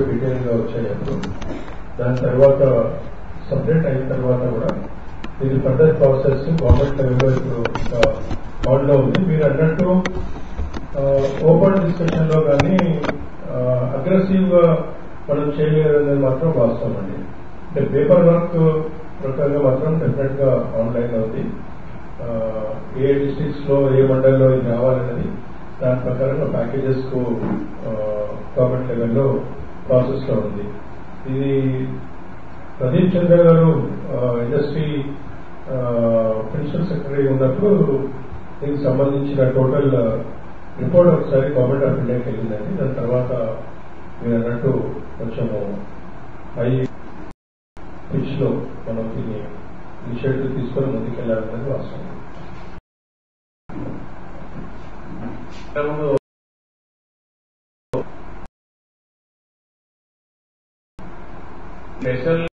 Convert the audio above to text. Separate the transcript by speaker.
Speaker 1: Detail గా వచ్చాయి అప్పుడు. దాని తర్వాత సపరేట్ అయిన తర్వాత కూడా ఇది ఫర్దర్ ప్రాసెస్ గవర్నమెంట్ లెవెల్లో ఇప్పుడు ఇంకా ఆన్లో ఉంది. మీరు అన్నట్టు ఓపెన్ డిస్కషన్ లో కానీ అగ్రెసివ్ గా మనం చేయలేదనేది మాత్రం వాస్తవం అండి. అంటే పేపర్ వర్క్ ప్రకారంగా మాత్రం డెఫినెట్ గా ఆన్లైన్ అవుతుంది. ఏ డిస్ట్రిక్ట్స్ లో ఏ మండలంలో ఇది రావాలన్నది దాని ప్రకారంగా ప్యాకేజెస్ కు గవర్నమెంట్ లెవెల్లో ప్రాసెస్ లో ఉంది. ఇది ప్రదీప్ చంద్ర గారు ఇండస్ట్రీ ప్రిన్సిపల్ సెక్రటరీ ఉన్నప్పుడు దీనికి సంబంధించిన టోటల్ రిపోర్ట్ ఒకసారి గవర్నమెంట్ ఆఫ్ ఇండియాకి వెళ్ళిందండి. దాని తర్వాత మీరు అన్నట్టు కొంచెము హై పిచ్ లో మనం దీన్ని ఇనిషియేటివ్ తీసుకొని ముందుకెళ్లాలనేది వాస్తవం.
Speaker 2: స్పెషల్